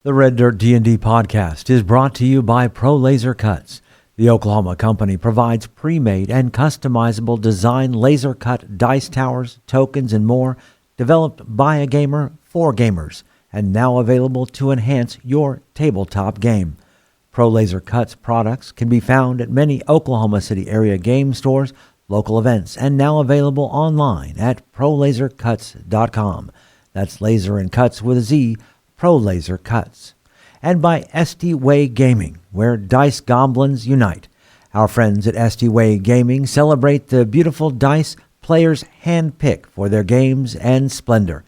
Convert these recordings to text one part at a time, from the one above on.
The Red Dirt D&D podcast is brought to you by Pro Laser Cuts. The Oklahoma company provides pre-made and customizable design laser cut dice towers, tokens, and more, developed by a gamer for gamers, and now available to enhance your tabletop game. Pro Laser Cuts products can be found at many Oklahoma City area game stores, local events, and now available online at prolasercuts.com. That's laser and cuts with a Z, Pro Laser Cuts. And by SD Way Gaming, where dice goblins unite. Our friends at SD Way Gaming celebrate the beautiful dice players handpick for their games and splendor.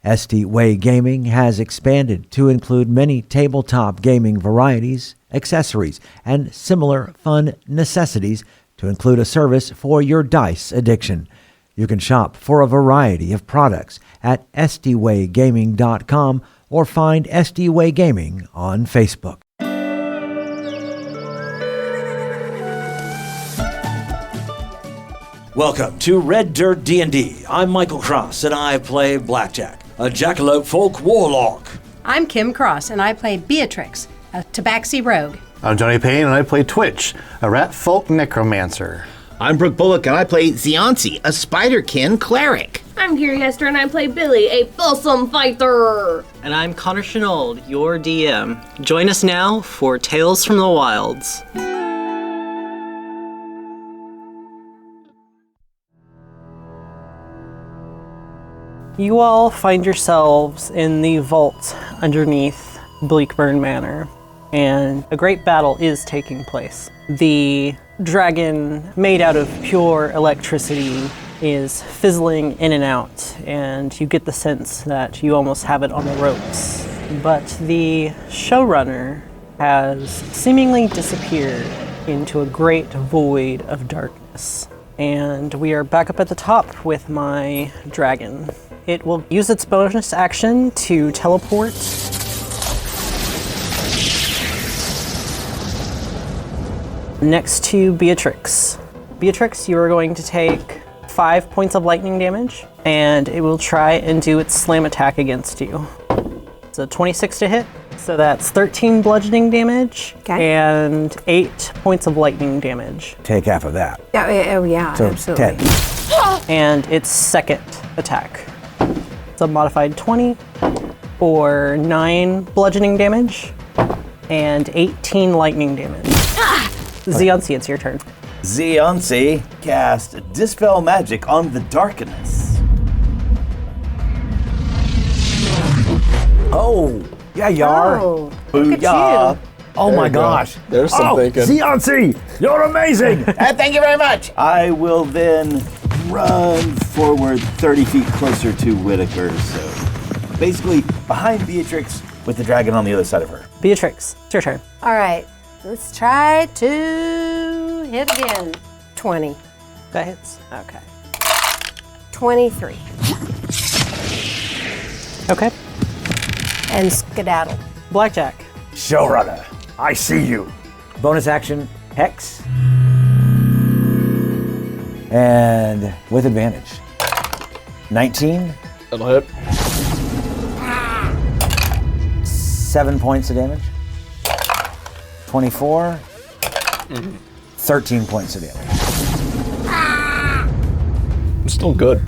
SD Way Gaming has expanded to include many tabletop gaming varieties, accessories, and similar fun necessities to include a service for your dice addiction. You can shop for a variety of products at sdwaygaming.com or find SD Way Gaming on Facebook. Welcome to Red Dirt D&D. I'm Michael Cross, and I play Blackjack, a jackalope folk warlock. I'm Kim Cross, and I play Beatrix, a Tabaxi rogue. I'm Johnny Payne, and I play Twitch, a rat folk necromancer. I'm Brooke Bullock, and I play Zionsi, a spiderkin cleric. I'm Kiri Hester, and I play Billy, a Folsom fighter. And I'm Connor Shenold, your DM. Join us now for Tales from the Wilds. You all find yourselves in the vault underneath Bleakburn Manor, and a great battle is taking place. The dragon, made out of pure electricity, is fizzling in and out, and you get the sense that you almost have it on the ropes. But the showrunner has seemingly disappeared into a great void of darkness. And we are back up at the top with my dragon. It will use its bonus action to teleport next to Beatrix. Beatrix, you are going to take 5 points of lightning damage, and it will try and do its slam attack against you. It's a 26 to hit, so that's 13 bludgeoning damage and 8 points of lightning damage. Take half of that. Yeah, So absolutely. 10. And its second attack. It's a modified 20 or 9 bludgeoning damage and 18 lightning damage. Zionsi, it's your turn. Zionsi cast Dispel Magic on the Darkness. Oh, yeah, you are. Oh, look at Booyah. you. Oh my gosh. There's some thinking. Zionsi, you're amazing. Thank you very much. I will then run forward 30 feet closer to Whitaker. So basically behind Beatrix with the dragon on the other side of her. Beatrix, it's your turn. All right, let's try to hit again. 20. That hits. Okay. 23. Okay. And skedaddle. Blackjack. Showrunner, I see you. Bonus action, Hex. And with advantage. 19. That'll hit. 7 points of damage. 24. 13 points of damage. It's still good.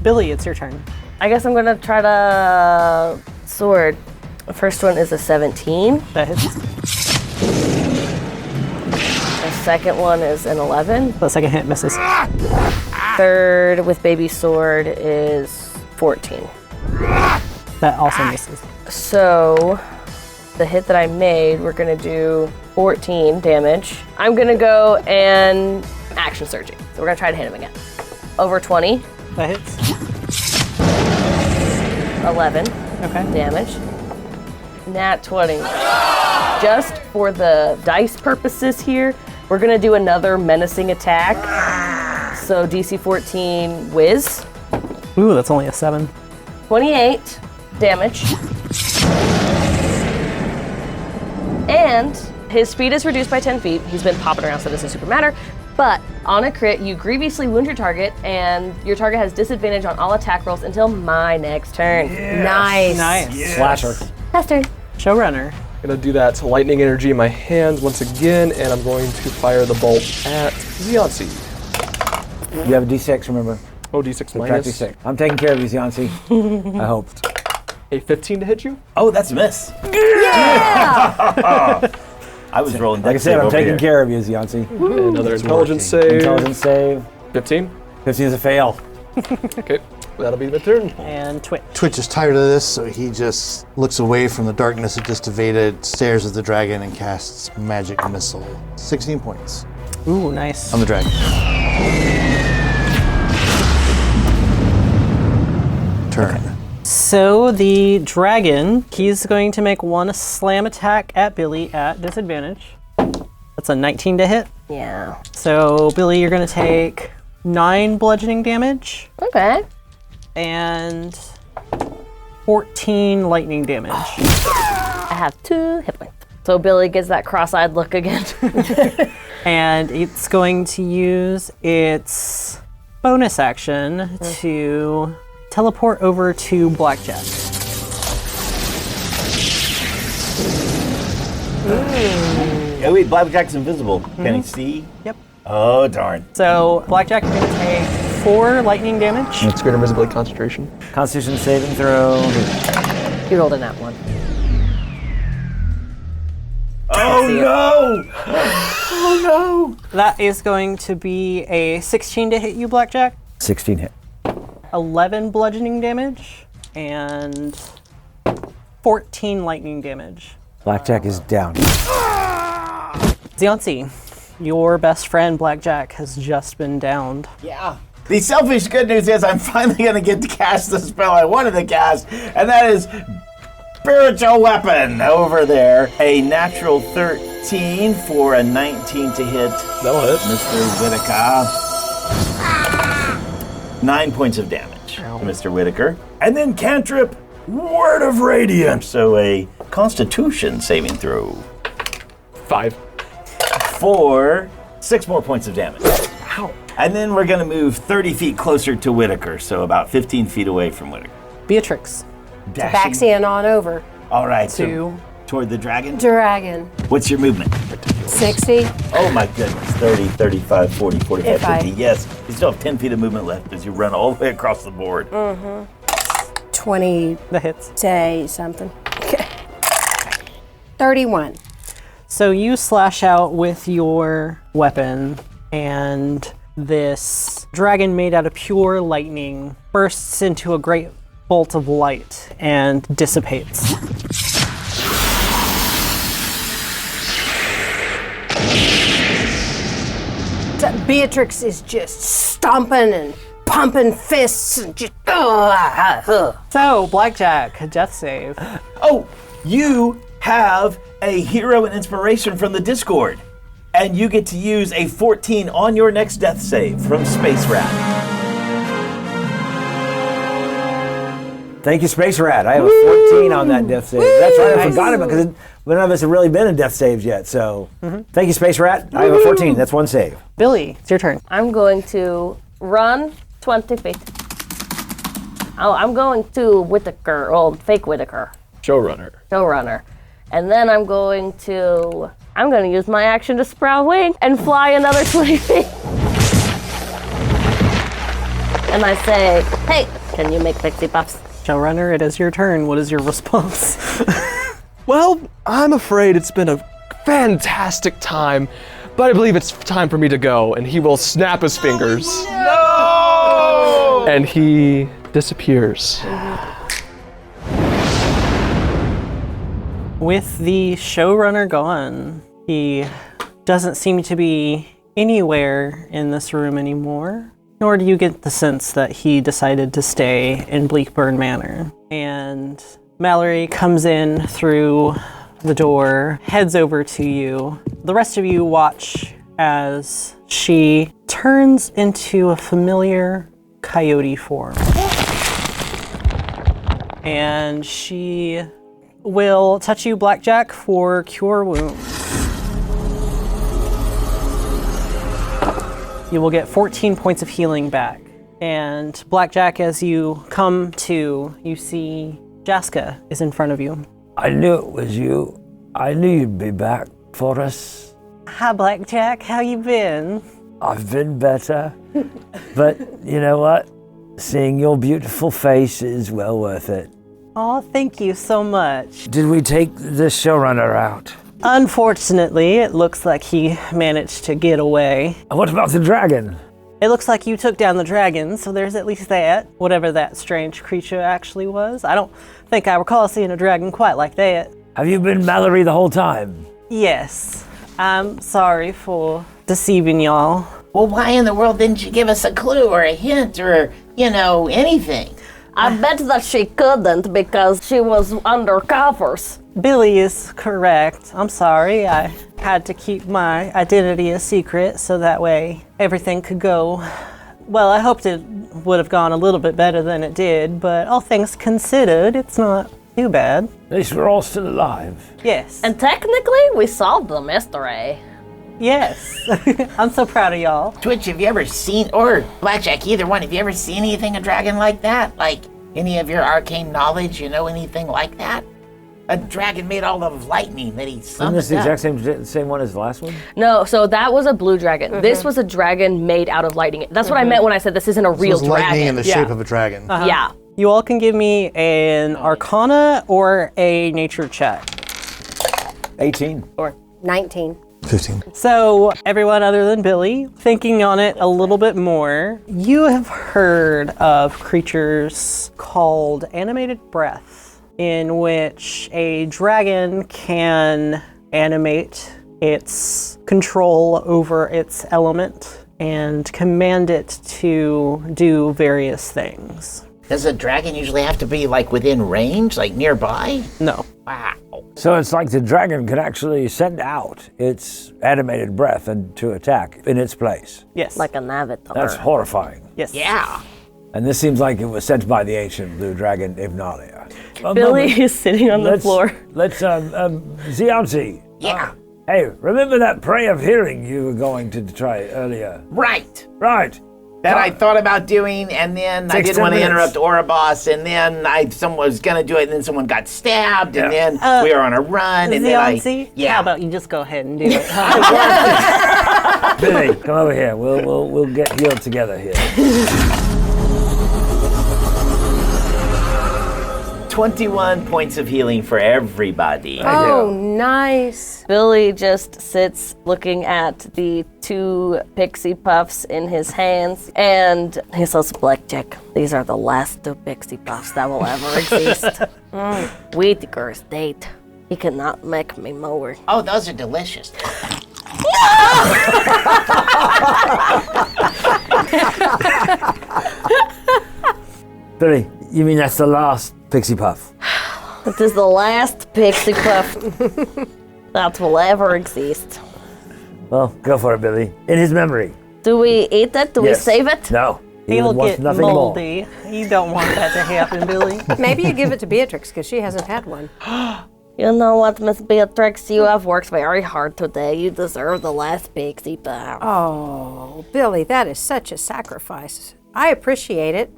Billy, it's your turn. I guess I'm gonna try to sword. The first one is a 17. That hits. The second one is an 11. The second hit misses. Third with baby sword is 14. That also misses. So the hit that I made, we're gonna do 14 damage. I'm gonna go and action surging. So we're gonna try to hit him again. Over 20. That hits. 11 Okay. damage. Nat 20. Just for the dice purposes here, we're gonna do another menacing attack. So DC 14 whiz. Ooh, that's only a 7. 28 damage. And his speed is reduced by 10 feet. He's been popping around, so it doesn't super matter. But on a crit, you grievously wound your target, and your target has disadvantage on all attack rolls until my next turn. Nice. Nice. Slasher. Last turn. Showrunner. I'm gonna do that lightning energy in my hands once again, and I'm going to fire the bolt at Ziansi. You have a D6, remember. Oh, D6 Subtract minus. D6. I'm taking care of you, Ziansi. I hope. A 15 to hit you? Oh, that's a miss. I was rolling Like I dex said, save I'm over taking here. care of you, Ziansi. Another intelligence save. Intelligence save. 15. 15 is a fail. Okay, that'll be my turn. And Twitch. Twitch is tired of this, so he just looks away from the darkness it just evaded, stares at the dragon, and casts Magic Missile. 16 points Ooh, nice. on the dragon. Turn. So the dragon, he's going to make one slam attack at Billy at disadvantage. That's a 19 to hit. Yeah. So Billy, you're going to take 9 bludgeoning damage Okay. and 14 lightning damage. I have 2 hit points. So Billy gets that cross-eyed look again. And it's going to use its bonus action to teleport over to Blackjack. Oh wait, Blackjack's invisible. Can he see? Yep. Oh darn. So Blackjack is going to take 4 lightning damage. It's greater invisibility concentration. Constitution saving throw. You rolled in that one. Oh no! Oh no! That is going to be a 16 to hit you, Blackjack. 16 hit. 11 bludgeoning damage and 14 lightning damage. Blackjack is down. Ziansi, your best friend Blackjack has just been downed. Yeah. The selfish good news is I'm finally going to get to cast the spell I wanted to cast, and that is Spiritual Weapon over there. A natural 13 for a 19 to hit. That'll hit. Mr. Whitaker. 9 points of damage to Mr. Whitaker. And then cantrip, Word of Radiance. So a Constitution saving throw 5. for 6 more points of damage. Ow. And then we're going to move 30 feet closer to Whitaker, so about 15 feet away from Whitaker. Beatrix. Dashing. Tabaxi and on over. All right, To- so toward the dragon. Dragon. What's your movement? 60. Oh my goodness, 30, 35, 40, 45, If I- 50. Yes, you still have 10 feet of movement left as you run all the way across the board. 20, The hits. say something. 31. So you slash out with your weapon, and this dragon made out of pure lightning bursts into a great bolt of light and dissipates. Beatrix is just stomping and pumping fists and just. So, Blackjack, death save. Oh, you have a hero and inspiration from the Discord. And you get to use a 14 on your next death save from Space Rat. Thank you, Space Rat. I have a 14 on that death save. That's right, I forgot about it because none of us have really been in death saves yet. So, thank you, Space Rat. I have a 14. That's one save. Billy, it's your turn. I'm going to run 20 feet. Oh, I'm going to Whitaker, fake Whitaker, Showrunner. Showrunner. And then I'm going to use my action to sprout wing and fly another 20 feet. And I say, hey, can you make pixie puffs? Showrunner, it is your turn. What is your response? Well, I'm afraid it's been a fantastic time, but I believe it's time for me to go, and he will snap his fingers. No! And he disappears. With the showrunner gone, he doesn't seem to be anywhere in this room anymore, nor do you get the sense that he decided to stay in Bleakburn Manor. And Mallory comes in through the door, heads over to you. The rest of you watch as she turns into a familiar coyote form. And she will touch you, Blackjack, for Cure Wounds. You will get 14 points of healing back. And Blackjack, as you come to, you see Jaska is in front of you. I knew it was you. I knew you'd be back for us. Hi, Blackjack. How you been? I've been better. But you know what? Seeing your beautiful face is well worth it. Oh, thank you so much. Did we take the showrunner out? Unfortunately, it looks like he managed to get away. What about the dragon? It looks like you took down the dragon, so there's at least that. Whatever that strange creature actually was. I don't think I recall seeing a dragon quite like that. Have you been Mallory the whole time? Yes. I'm sorry for deceiving y'all. Well, why in the world didn't you give us a clue or a hint or, anything? I bet that she couldn't because she was under covers. Billy is correct. I'm sorry. I had to keep my identity a secret so that way everything could go. Well, I hoped it would have gone a little bit better than it did, but all things considered, it's not too bad. At least we're all still alive. Yes. And technically, we solved the mystery. Yes. I'm so proud of y'all. Twitch, have you ever seen, or Blackjack, either one, have you ever seen anything a dragon like that? Like, any of your arcane knowledge, anything like that? A dragon made all of lightning that he summoned. Isn't this the exact same one as the last one? No, so that was a blue dragon. This was a dragon made out of lightning. That's what I meant when I said this isn't a real It's dragon. lightning in the shape of a dragon. Yeah. You all can give me an Arcana or a Nature check. 18. Or 19. 15. So, everyone other than Billy, thinking on it a little bit more, you have heard of creatures called animated breath, in which a dragon can animate its control over its element and command it to do various things. Does a dragon usually have to be, within range, nearby? No. Wow. So it's like the dragon could actually send out its animated breath and to attack in its place. Yes. Like an avatar. That's horrifying. Yes. Yeah. And this seems like it was sent by the ancient blue dragon Ivnalia. Billy is sitting on the floor. Let's, Zianzi. Yeah. Hey, remember that prey of hearing you were going to try earlier? Right. Right. That I thought about doing, and then I didn't want to interrupt Ouroboros, and then someone was going to do it, and then someone got stabbed, and then we were on a run, and Zianzi, then how about you just go ahead and do it? Billy, come over here. We'll get healed together here. 21 points of healing for everybody. Oh, nice. Billy just sits looking at the 2 pixie puffs in his hands, and he says, Blackjack, these are the last 2 pixie puffs that will ever exist. Whitaker's date. He cannot make me more. Oh, those are delicious. Billy, you mean that's the last pixie puff? It is the last pixie puff that will ever exist. Well, go for it, Billy. In his memory. Do we eat it? Do we Yes. save it? No. He'll wants get nothing more. moldy. You don't want that to happen, Billy. Maybe you give it to Beatrix because she hasn't had one. You know what, Miss Beatrix? You have worked very hard today. You deserve the last pixie puff. Oh, Billy, that is such a sacrifice. I appreciate it.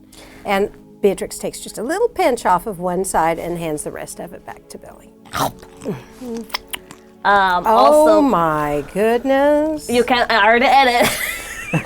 And Beatrix takes just a little pinch off of one side and hands the rest of it back to Billy. Oh Also, my goodness. you can't. I already ate it.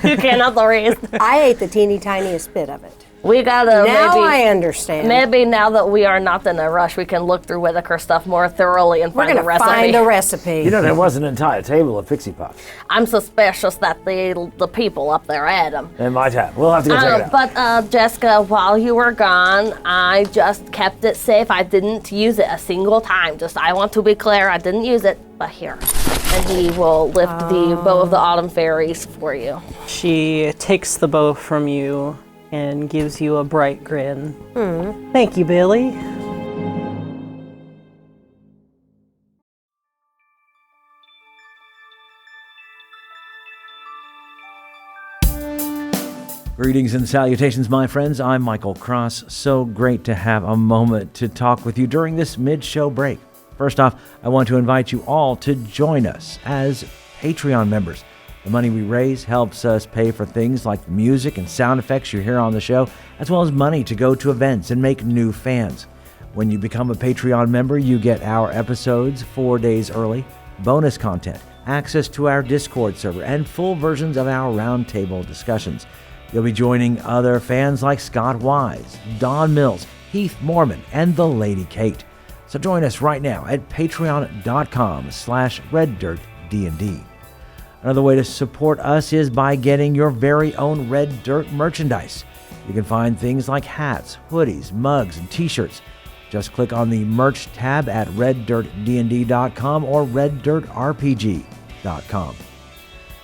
You cannot resist. I ate the teeny tiniest bit of it. We gotta Now I maybe. understand. Maybe now that we are not in a rush, we can look through Whitaker stuff more thoroughly and We're find going a to recipe. find a recipe. You know, there was an entire table of pixie puffs. I'm suspicious that the people up there ate them. They might have. We'll have to go check it out. But Jaska, while you were gone, I just kept it safe. I didn't use it a single time. Just I want to be clear, I didn't use it. But here, and he will lift the bow of the autumn fairies for you. She takes the bow from you and gives you a bright grin. Thank you, Billy. Greetings and salutations, my friends. I'm Michael Cross. So great to have a moment to talk with you during this mid-show break. First off, I want to invite you all to join us as Patreon members. The money we raise helps us pay for things like the music and sound effects you hear on the show, as well as money to go to events and make new fans. When you become a Patreon member, you get our episodes 4 days early, bonus content, access to our Discord server, and full versions of our roundtable discussions. You'll be joining other fans like Scott Wise, Don Mills, Heath Mormon, and the Lady Kate. So join us right now at patreon.com/RedDirtDnD. Another way to support us is by getting your very own Red Dirt merchandise. You can find things like hats, hoodies, mugs, and t-shirts. Just click on the merch tab at reddirtdnd.com or reddirtrpg.com.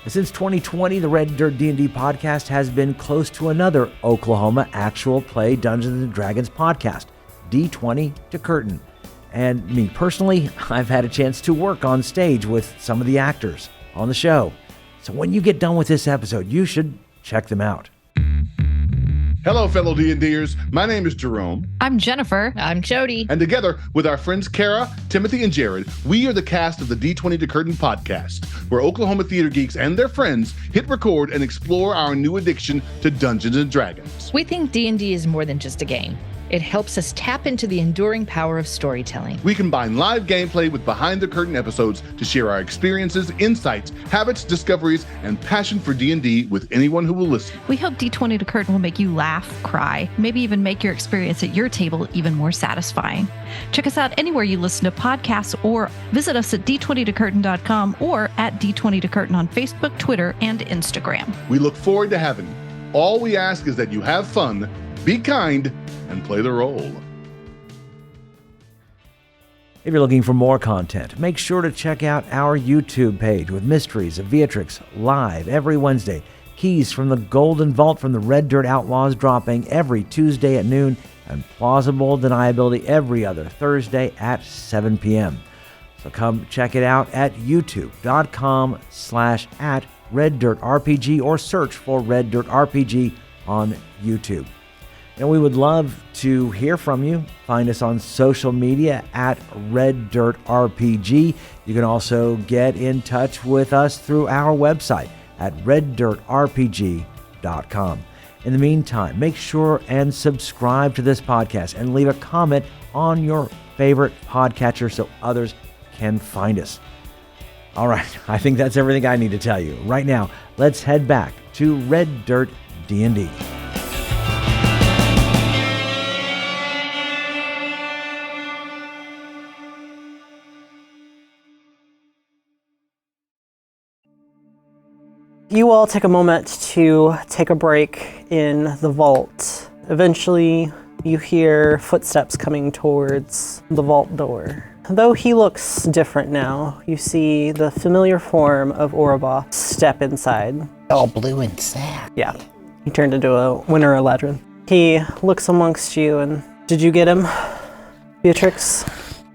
Since 2020, the Red Dirt D&D podcast has been close to another Oklahoma actual play Dungeons & Dragons podcast, D20 to Curtain. And me personally, I've had a chance to work on stage with some of the actors on the show. So when you get done with this episode, you should check them out. Hello, fellow D&Ders. My name is Jerome. I'm Jennifer. I'm Jody. And together with our friends Kara, Timothy, and Jared, we are the cast of the D20 to Curtain podcast, where Oklahoma theater geeks and their friends hit record and explore our new addiction to Dungeons & Dragons. We think D&D is more than just a game. It helps us tap into the enduring power of storytelling. We combine live gameplay with behind-the-curtain episodes to share our experiences, insights, habits, discoveries, and passion for D&D with anyone who will listen. We hope D20 to Curtain will make you laugh, cry, maybe even make your experience at your table even more satisfying. Check us out anywhere you listen to podcasts or visit us at d20tocurtain.com or at D20 to Curtain on Facebook, Twitter, and Instagram. We look forward to having you. All we ask is that you have fun, be kind, and play the role. If you're looking for more content, make sure to check out our YouTube page with Mysteries of Beatrix live every Wednesday. Keys from the Golden Vault from the Red Dirt Outlaws dropping every Tuesday at noon, and Plausible Deniability every other Thursday at 7 p.m. So come check it out at youtube.com/@RedDirtRPG or search for Red Dirt RPG on YouTube. And we would love to hear from you. Find us on social media at Red Dirt RPG. You can also get in touch with us through our website at reddirtrpg.com. In the meantime, make sure and subscribe to this podcast and leave a comment on your favorite podcatcher so others can find us. All right, I think that's everything I need to tell you. Right now, let's head back to Red Dirt D&D. You all take a moment to take a break in the vault. Eventually, you hear footsteps coming towards the vault door. Though he looks different now, you see the familiar form of Oroboth step inside. All blue and sad. Yeah, he turned into a Winter Eladrin. He looks amongst you and, did you get him, Beatrix?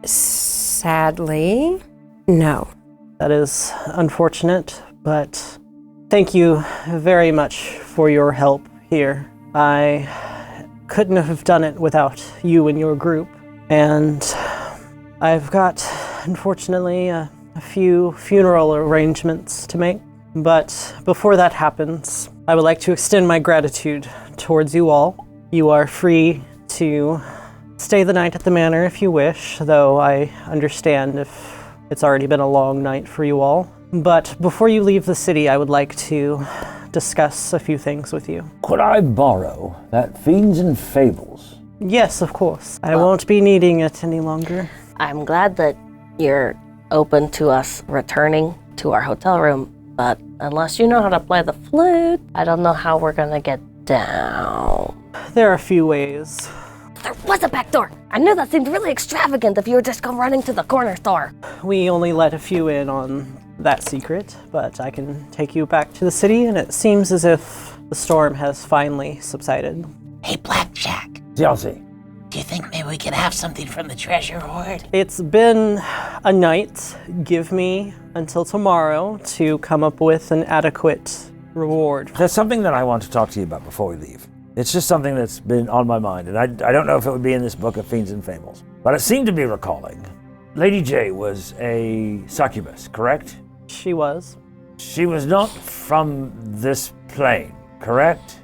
Sadly, no. That is unfortunate, but thank you very much for your help here. I couldn't have done it without you and your group. And I've got, unfortunately, a few funeral arrangements to make. But before that happens, I would like to extend my gratitude towards you all. You are free to stay the night at the manor if you wish, though I understand if it's already been a long night for you all. But before you leave the city, I would like to discuss a few things with you. Could I borrow that Fiends and Fables? Yes, of course. I won't be needing it any longer. I'm glad that you're open to us returning to our hotel room, but unless you know how to play the flute, I don't know how we're gonna get down. There are a few ways. There was a back door. I knew that seemed really extravagant if you would just come running to the corner store. We only let a few in on that secret, but I can take you back to the city, and it seems as if the storm has finally subsided. Hey, Blackjack. Yote. Do you think maybe we could have something from the treasure hoard? It's been a night. Give me until tomorrow to come up with an adequate reward. There's something that I want to talk to you about before we leave. It's just something that's been on my mind, and I don't know if it would be in this book of Fiends and Fables, but I seem to be recalling. Lady J was a succubus, correct? She was. She was not from this plane, correct?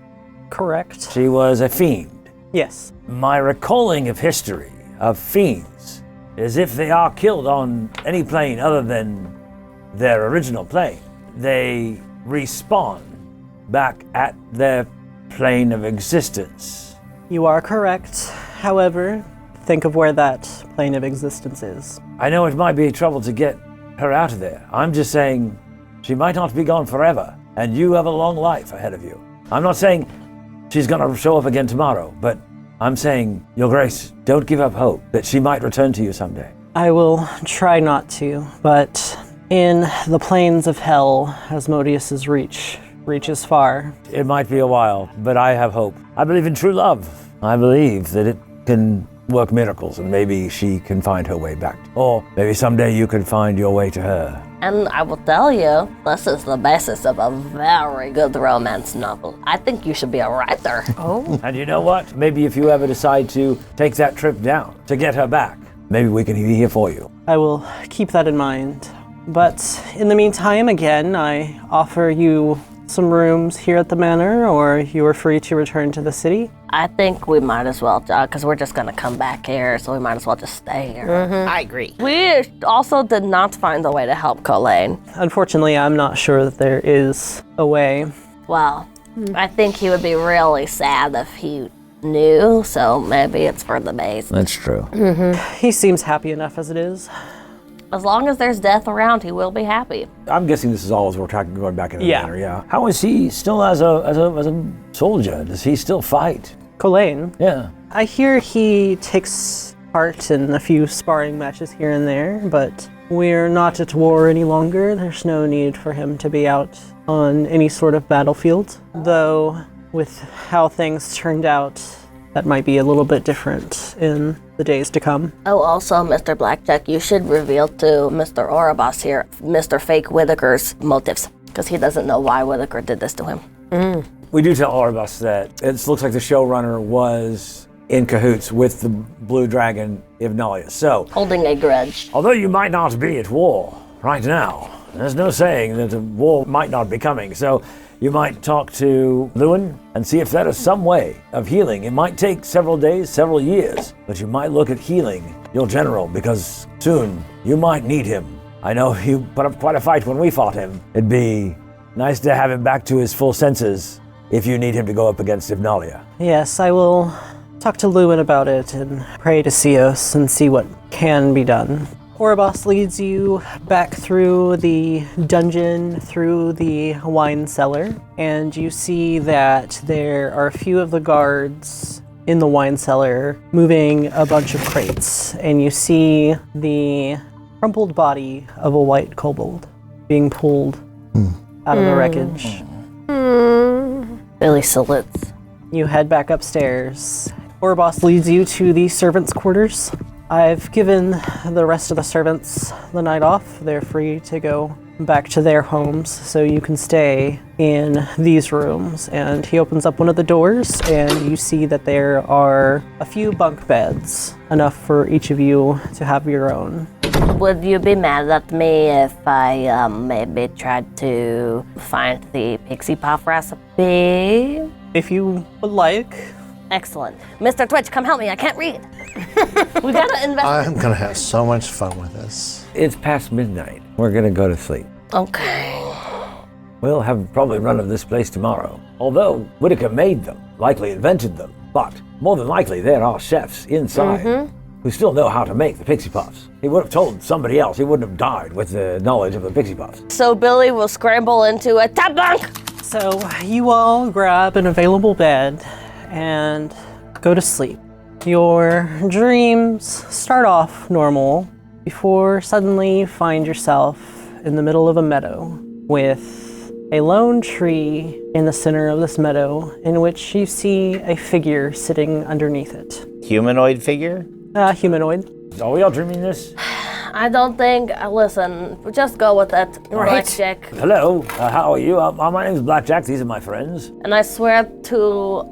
Correct. She was a fiend. Yes. My recalling of history of fiends is if they are killed on any plane other than their original plane, they respawn back at their plane of existence. You are correct. However, think of where that plane of existence is. I know it might be trouble to get her out of there. I'm just saying she might not be gone forever, and you have a long life ahead of you. I'm not saying she's gonna show up again tomorrow, but I'm saying, Your Grace, don't give up hope that she might return to you someday. I will try not to, but in the plains of hell, Asmodeus's reach reaches far. It might be a while, but I have hope. I believe in true love. I believe that it can work miracles, and maybe she can find her way back. Or maybe someday you can find your way to her. And I will tell you, this is the basis of a very good romance novel. I think you should be a writer. Oh. And you know what? Maybe if you ever decide to take that trip down to get her back, maybe we can be here for you. I will keep that in mind. But in the meantime, again, I offer you some rooms here at the manor, or you are free to return to the city. I think we might as well, because we're just gonna come back here, so we might as well just stay here. I agree. We also did not find a way to help Colleen. Unfortunately, I'm not sure that there is a way. Well, I think he would be really sad if he knew, so maybe it's for the base. That's true. He seems happy enough as it is. As long as there's death around, he will be happy. I'm guessing this is all as we're going back in the Yeah. manor, yeah. How is he still as a soldier? Does he still fight? Colleen, Yeah. I hear he takes part in a few sparring matches here and there, but we're not at war any longer. There's no need for him to be out on any sort of battlefield. Though, with how things turned out, that might be a little bit different in the days to come. Oh, also, Mr. Blackjack, you should reveal to Mr. Orobos here, Mr. Fake Whitaker's motives, because he doesn't know why Whitaker did this to him. We do tell all of us that it looks like the showrunner was in cahoots with the Blue Dragon Ivnalia. So, Holding a grudge. although you might not be at war right now, there's no saying that a war might not be coming. So you might talk to Lewin and see if there is some way of healing. It might take several days, several years, but you might look at healing your general, because soon you might need him. I know you put up quite a fight when we fought him. It'd be nice to have him back to his full senses if you need him to go up against Ivnalia. Yes, I will talk to Lewin about it and pray to Seos and see what can be done. Orobos leads you back through the dungeon, through the wine cellar, and you see that there are a few of the guards in the wine cellar moving a bunch of crates, and you see the crumpled body of a white kobold being pulled out of the wreckage. Billy salutes. You head back upstairs. Orobos leads you to the servants' quarters. I've given the rest of the servants the night off. They're free to go back to their homes, so you can stay in these rooms. And he opens up one of the doors, and you see that there are a few bunk beds, enough for each of you to have your own. Would you be mad at me if I maybe tried to find the pixie puff recipe? If you would like. Excellent. Mr. Twitch, come help me. I can't read. We gotta invest. I'm gonna have so much fun with this. It's past midnight. We're gonna go to sleep. Okay. We'll have probably run of this place tomorrow. Although Whitaker made them, likely invented them, but more than likely there are chefs inside who still know how to make the Pixie Puffs. He would have told somebody else. He wouldn't have died with the knowledge of the Pixie Puffs. So Billy will scramble into a top bunk. So you all grab an available bed and go to sleep. Your dreams start off normal before suddenly you find yourself in the middle of a meadow with a lone tree in the center of this meadow, in which you see a figure sitting underneath it. Humanoid figure? Humanoid. Are we all dreaming this? I don't think, listen, just go with it. Right. Blackjack. Hello, how are you? My name's Blackjack. These are my friends. And I swear to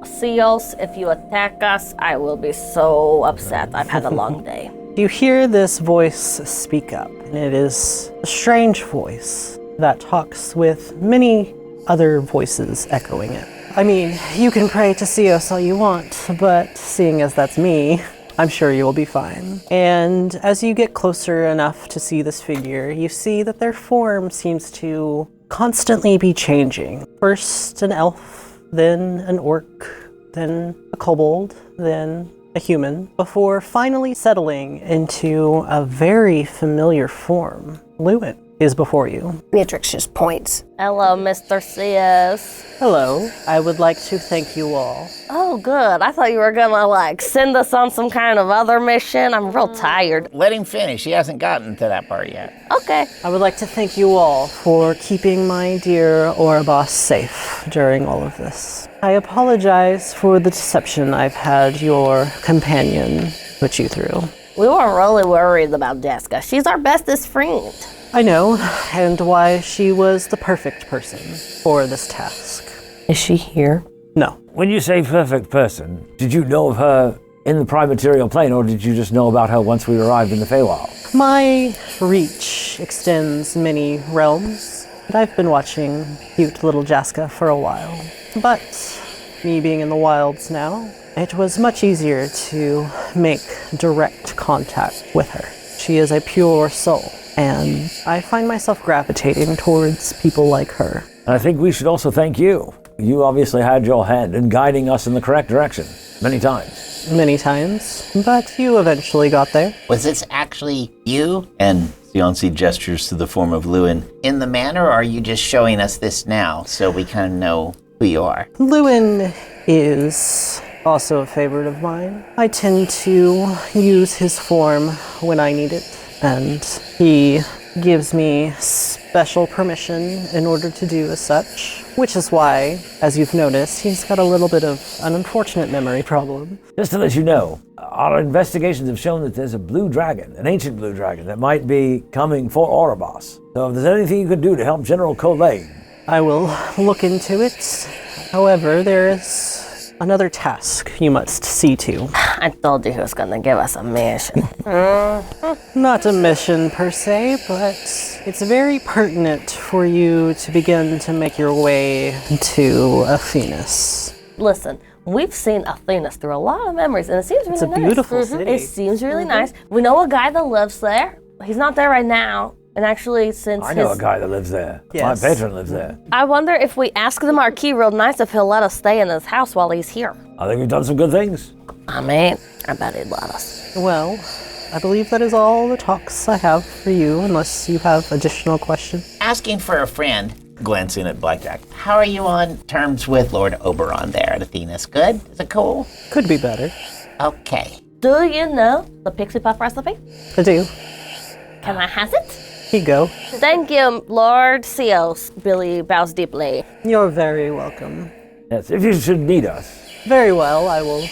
Seos, if you attack us, I will be so upset. I've had a long day. You hear this voice speak up, and it is a strange voice that talks with many other voices echoing it. I mean, you can pray to Seos all you want, but seeing as that's me, I'm sure you will be fine. And as you get closer enough to see this figure, you see that their form seems to constantly be changing. First an elf, then an orc, then a kobold, then a human, before finally settling into a very familiar form. Lewin is before you. Beatrix just points. Hello, Mr. CS. Hello, I would like to thank you all. Oh, good. I thought you were gonna, send us on some kind of other mission. I'm real tired. Let him finish. He hasn't gotten to that part yet. Okay. I would like to thank you all for keeping my dear Oribos safe during all of this. I apologize for the deception I've had your companion put you through. We were really worried about Jaska. She's our bestest friend. I know, and why she was the perfect person for this task. Is she here? No. When you say perfect person, did you know of her in the prime material plane, or did you just know about her once we arrived in the Feywild? My reach extends many realms, and I've been watching cute little Jaska for a while. But me being in the wilds now, it was much easier to make direct contact with her. She is a pure soul, and I find myself gravitating towards people like her. And I think we should also thank you. You obviously had your hand in guiding us in the correct direction, many times. Many times, but you eventually got there. Was this actually you? And Sionsi gestures to the form of Lewin. In the manor, or are you just showing us this now so we kind of know who you are? Lewin is also a favorite of mine. I tend to use his form when I need it, and he gives me special permission in order to do as such, which is why, as you've noticed, he's got a little bit of an unfortunate memory problem. Just to let you know, our investigations have shown that there's a blue dragon, an ancient blue dragon, that might be coming for Oribos. So if there's anything you could do to help General Colane, I will look into it. However, there is another task you must see to. I told you he was gonna give us a mission. Not a mission per se, but it's very pertinent for you to begin to make your way to Athenas. Listen, we've seen Athenas through a lot of memories, and it seems really It's a nice. beautiful city. It seems really nice. We know a guy that lives there. He's not there right now. And actually, since I know a guy that lives there. Yes. My patron lives there. I wonder if we ask the Marquis real nice if he'll let us stay in his house while he's here. I think we've done some good things. I mean, I bet he'd let us. Well, I believe that is all the talks I have for you, unless you have additional questions. Asking for a friend, glancing at Blackjack. How are you on terms with Lord Oberon there at Athenas? Good? Is it cool? Could be better. Okay. Do you know the Pixie Puff recipe? I do. Can I have it? Here you go. Thank you, Lord Seos. Billy bows deeply. You're very welcome. Yes, if you should need us. Very well, I will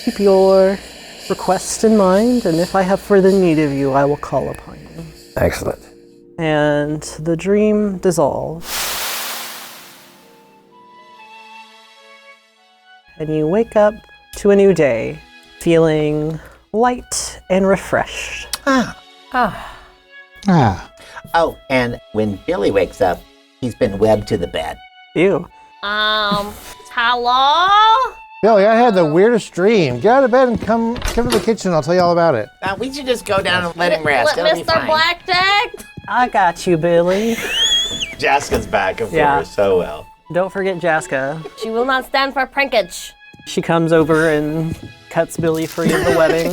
keep your request in mind, and if I have further need of you, I will call upon you. Excellent. And the dream dissolves. And you wake up to a new day, feeling light and refreshed. Oh, and when Billy wakes up, he's been webbed to the bed. Ew. Hello? Billy, I had the weirdest dream. Get out of bed and come to the kitchen. I'll tell you all about it. We should just go down and let him rest. It'll be Mr. fine. Blackjack? I got you, Billy. Jaska's back, of Yeah. course, so well. Don't forget Jaska. She will not stand for prankage. She comes over and cuts Billy free of the webbing.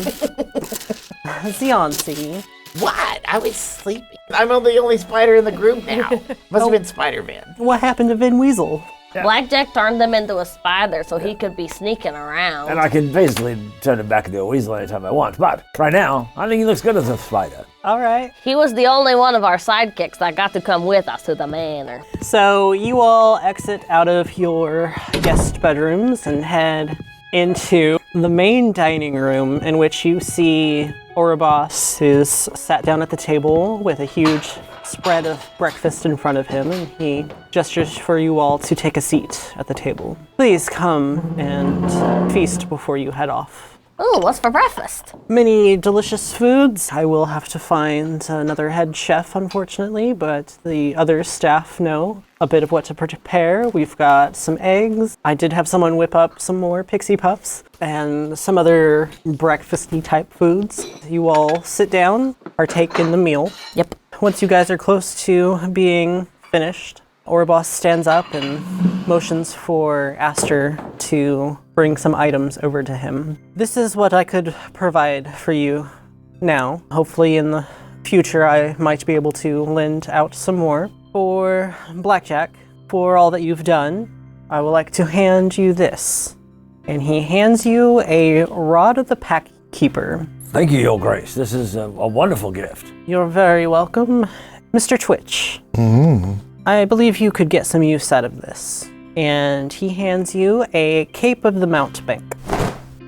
Sionsi. What? I was sleeping. I'm the only spider in the group now. Must have been Spider-Man. What happened to Vin Weasel? Blackjack turned him into a spider so he could be sneaking around. And I can basically turn him back into a weasel anytime I want. But right now, I think he looks good as a spider. All right. He was the only one of our sidekicks that got to come with us to the manor. So you all exit out of your guest bedrooms and head into the main dining room, in which you see Oribos is sat down at the table with a huge spread of breakfast in front of him, and he gestures for you all to take a seat at the table. Please come and feast before you head off. Oh, what's for breakfast? Many delicious foods. I will have to find another head chef, unfortunately, but the other staff know a bit of what to prepare. We've got some eggs. I did have someone whip up some more pixie puffs and some other breakfasty type foods. You all sit down, partake in the meal. Yep. Once you guys are close to being finished, Orboss stands up and motions for Aster to bring some items over to him. This is what I could provide for you now. Hopefully in the future I might be able to lend out some more. For Blackjack, for all that you've done, I would like to hand you this. And he hands you a Rod of the Pack Keeper. Thank you, Your Grace. This is a wonderful gift. You're very welcome. Mr. Twitch, I believe you could get some use out of this. And he hands you a Cape of the Mountebank.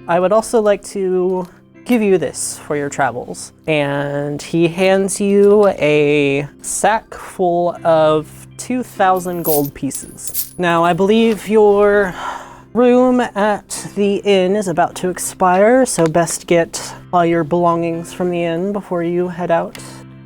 I would also like to give you this for your travels. And he hands you a sack full of 2,000 gold pieces. Now, I believe your room at the inn is about to expire, so best get all your belongings from the inn before you head out.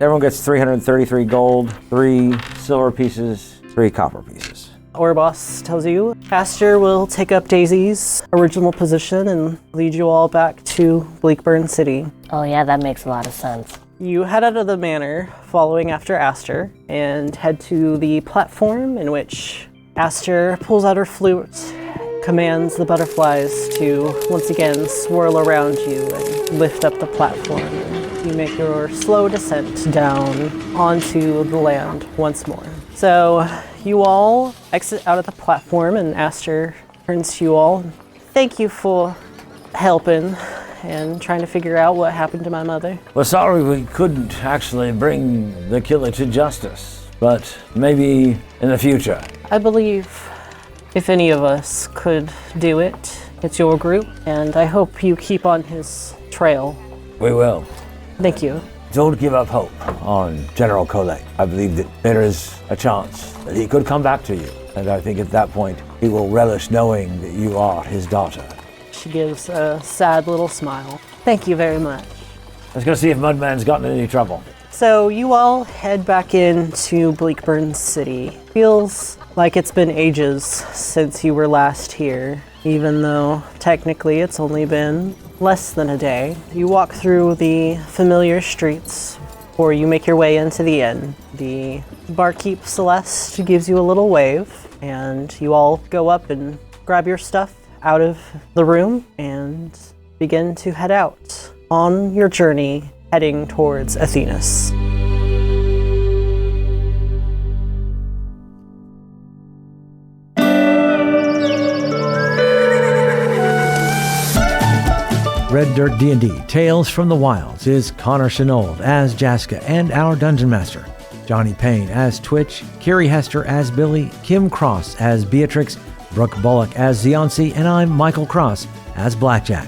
Everyone gets 333 gold, 3 silver pieces, 3 copper pieces. Orboss tells you Aster will take up Daisy's original position and lead you all back to Bleakburn City. Oh yeah, that makes a lot of sense. You head out of the manor following after Aster and head to the platform in which Aster pulls out her flute, commands the butterflies to once again swirl around you and lift up the platform. You make your slow descent down onto the land once more. So you all exit out of the platform and Aster turns to you all. Thank you for helping and trying to figure out what happened to my mother. We're sorry we couldn't actually bring the killer to justice, but maybe in the future. I believe if any of us could do it, it's your group, and I hope you keep on his trail. We will. Thank you. Don't give up hope on General Colette. I believe that there is a chance that he could come back to you. And I think at that point, he will relish knowing that you are his daughter. She gives a sad little smile. Thank you very much. Let's go see if Mudman's gotten in any trouble. So you all head back into Bleakburn City. Feels like it's been ages since you were last here, even though technically it's only been less than a day. You walk through the familiar streets, or you make your way into the inn. The barkeep Celeste gives you a little wave, and you all go up and grab your stuff out of the room and begin to head out on your journey heading towards Athenas. Red Dirt D&D Tales from the Wilds is Connor Shenold as Jaska and our Dungeon Master, Johnny Payne as Twitch, Kiri Hester as Billy, Kim Cross as Beatrix, Brooke Bullock as Zionsi, and I'm Michael Cross as Blackjack.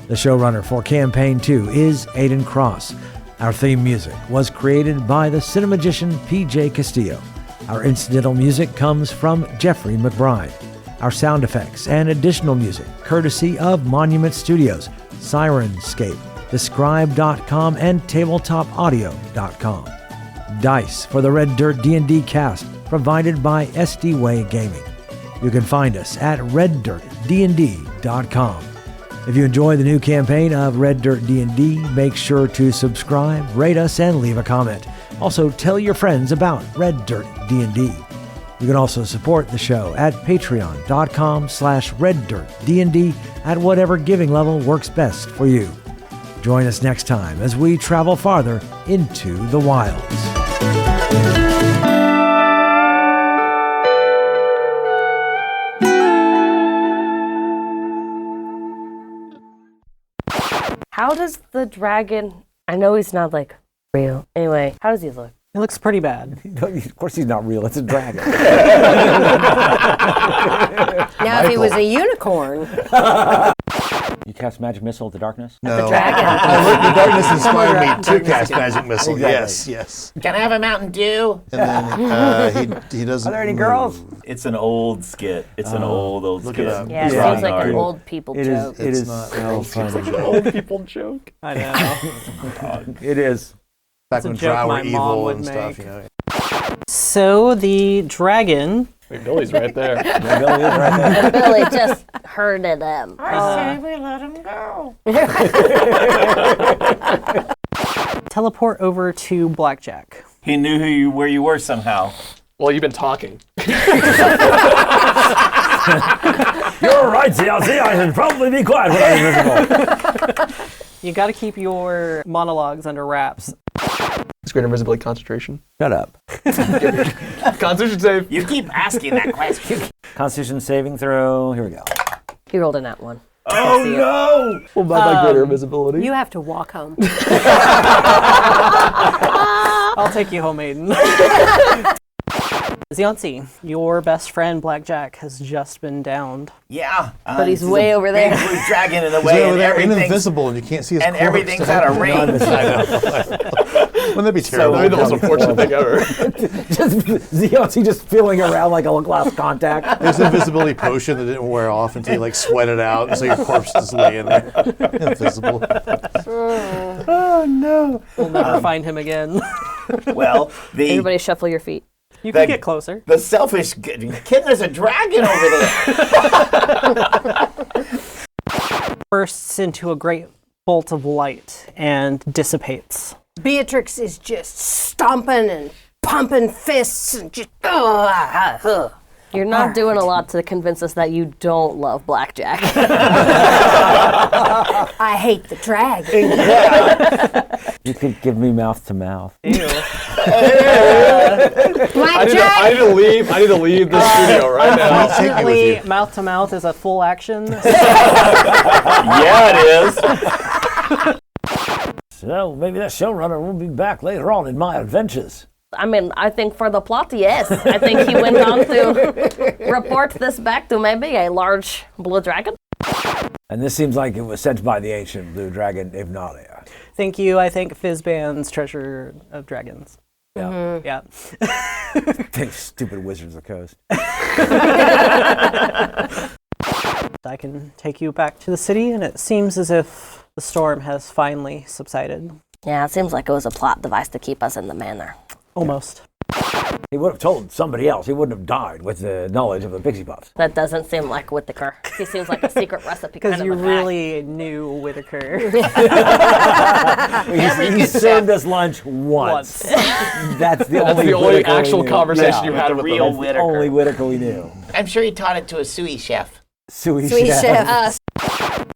The showrunner for Campaign 2 is Aidan Cross. Our theme music was created by the cinemagician PJ Castillo. Our incidental music comes from Jeffrey McBride. Our sound effects and additional music courtesy of Monument Studios, Sirenscape, Describe.com, and TabletopAudio.com. Dice for the Red Dirt D&D cast provided by SD Way Gaming. You can find us at reddirtdnd.com. If you enjoy the new campaign of Red Dirt D&D, make sure to subscribe, rate us, and leave a comment. Also, tell your friends about Red Dirt D&D. You can also support the show at patreon.com/reddirtdnd at whatever giving level works best for you. Join us next time as we travel farther into the wilds. How does the dragon... I know he's not, like, real. Anyway, how does he look? It looks pretty bad. Of course he's not real, it's a dragon. Now, if he was a unicorn... You cast magic missile at the darkness? No. The dragon. The darkness inspired me to Darkness cast again. magic missile. Exactly. Yes. Can I have a Mountain Dew? And then he doesn't. Are there any move. girls? It's an old skit. It's an old Look skit. it up. Yeah, it Yeah. seems like an Sorry. old people joke. It is not so funny. Old people joke. I know. It is. Back It's a when joke drow were my mom evil would and stuff, make. you know. So the dragon. Wait, Billy's right there. Yeah, Billy is right there. Billy just herded him. I say we let him go. Teleport over to Blackjack. He knew where you were somehow. Well, you've been talking. You're right, CLC. I should probably be quiet when I'm invisible. You got to keep your monologues under wraps. It's great invisibility concentration. Shut up. Constitution save. You keep asking that question. Constitution saving throw. Here we go. He rolled in that one. Oh no! Well, by greater invisibility. You have to walk home. I'll take you home, Aiden. Ziansi, your best friend Blackjack has just been downed. Yeah. But he's way over there. Big blue dragon in the He's way, over and there, everything's invisible, and you can't see his corpse. everything's out of range. Wouldn't that be terrible? That'd be the most unfortunate thing ever. Just Ziansi just feeling around like a glass contact. There's an invisibility potion that didn't wear off until you like sweat it out, and so your corpse is laying there, invisible. Oh no! We'll never find him again. Well, Everybody shuffle your feet. You can get closer. The selfish kid, there's a dragon over there. Bursts into a great bolt of light and dissipates. Beatrix is just stomping and pumping fists and just. You're not doing a lot to convince us that you don't love Blackjack. I hate the dragon. You could give me mouth to mouth. Ew. Blackjack! I need to leave the studio right now. Unfortunately, mouth to mouth is a full action. Yeah, it is. So maybe that showrunner will be back later on in my adventures. I mean, I think for the plot, yes. I think he went on to report this back to maybe a large blue dragon. And this seems like it was sent by the ancient blue dragon Ivnalia. Thank you, I think, Fizban's Treasure of Dragons. Yeah. Yeah. Thanks, stupid Wizards of the Coast. I can take you back to the city, and it seems as if the storm has finally subsided. Yeah, it seems like it was a plot device to keep us in the manor. Almost. He would have told somebody else. He wouldn't have died with the knowledge of the Pixie Puffs. That doesn't seem like Whittaker. He seems like a secret recipe Because kind of you a guy. really knew Whittaker. He served us lunch once. That's the only Whittaker actual we knew. conversation you had The with real him. Whittaker. Only Whittaker we knew. I'm sure he taught it to a sous chef. Sweet chef.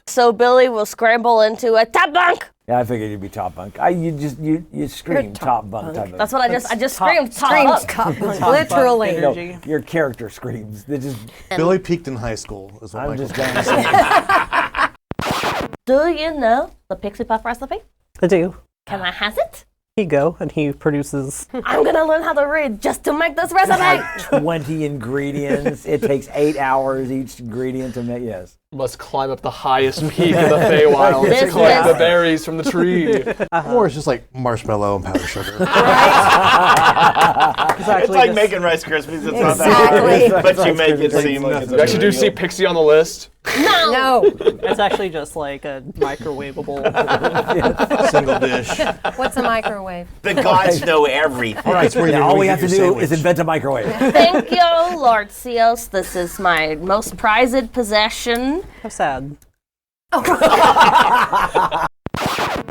So Billy will scramble into a top bunk. Yeah, I figured you'd be top bunk. You scream top bunk. Type of- That's what I just screamed top Screams up. top bunk, Top literally. bunk No, energy. your character screams. They just. Billy peaked in high school, is what I'm Michael just Caine saying. said. Do you know the Pixie Puff recipe? I do. Can I have it? He go, and he produces. I'm gonna learn how to read just to make this recipe. Like 20 ingredients. It takes 8 hours each ingredient to make. Yes. Must climb up the highest peak in the Feywild This to collect is- the berries from the tree. Or it's just like marshmallow and powdered sugar. It's It's actually like just- making Rice Krispies. It's not Exactly. that hard, but you make it seem like it's You actually do see Pixie on the list. No. It's actually just like a microwavable. Single dish. What's a microwave? the gods know everything. All right, it's where you All we have get to your do sandwich. is invent a microwave. Thank you, Lord Seos. This is my most prized possession. How sad.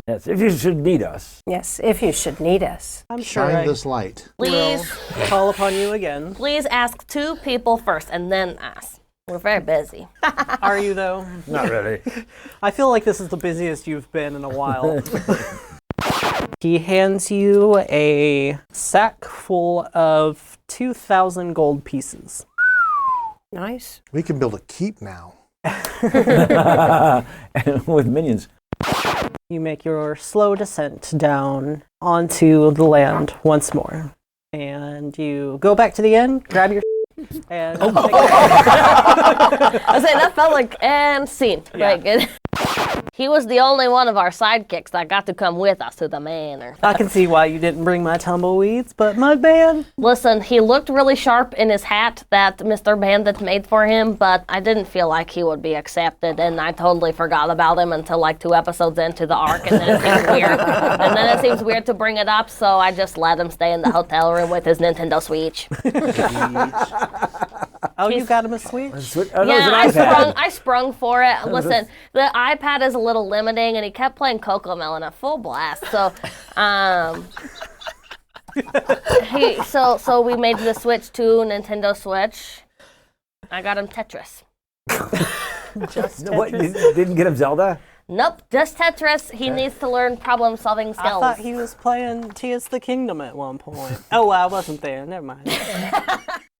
Yes, if you should need us. Yes, if you should need us. I'm sure Shine I this light. Please, will call upon you again. please ask 2 people first and then us. We're very busy. Are you, though? Not really. I feel like this is the busiest you've been in a while. He hands you a sack full of 2,000 gold pieces. Nice. We can build a keep now. And with minions. You make your slow descent down onto the land once more. And you go back to the inn, grab your and I was saying, that felt like, and scene. Yeah. Like, He was the only one of our sidekicks that got to come with us to the manor. I can see why you didn't bring my tumbleweeds, but Mudman. Listen, he looked really sharp in his hat that Mr. Bandit made for him, but I didn't feel like he would be accepted, and I totally forgot about him until like 2 episodes into the arc, and then it seems weird. And then it seems weird to bring it up, so I just let him stay in the hotel room with his Nintendo Switch. Oh, you got him a Switch? Yeah, I sprung for it. Listen, the iPad is a little limiting, and he kept playing Cocomelon at full blast. So, so we made the Switch to Nintendo Switch. I got him Tetris. Just Tetris? What, you didn't get him Zelda? Nope, just Tetris. He needs to learn problem-solving skills. I thought he was playing Tears of the Kingdom at one point. Oh, well, I wasn't there. Never mind.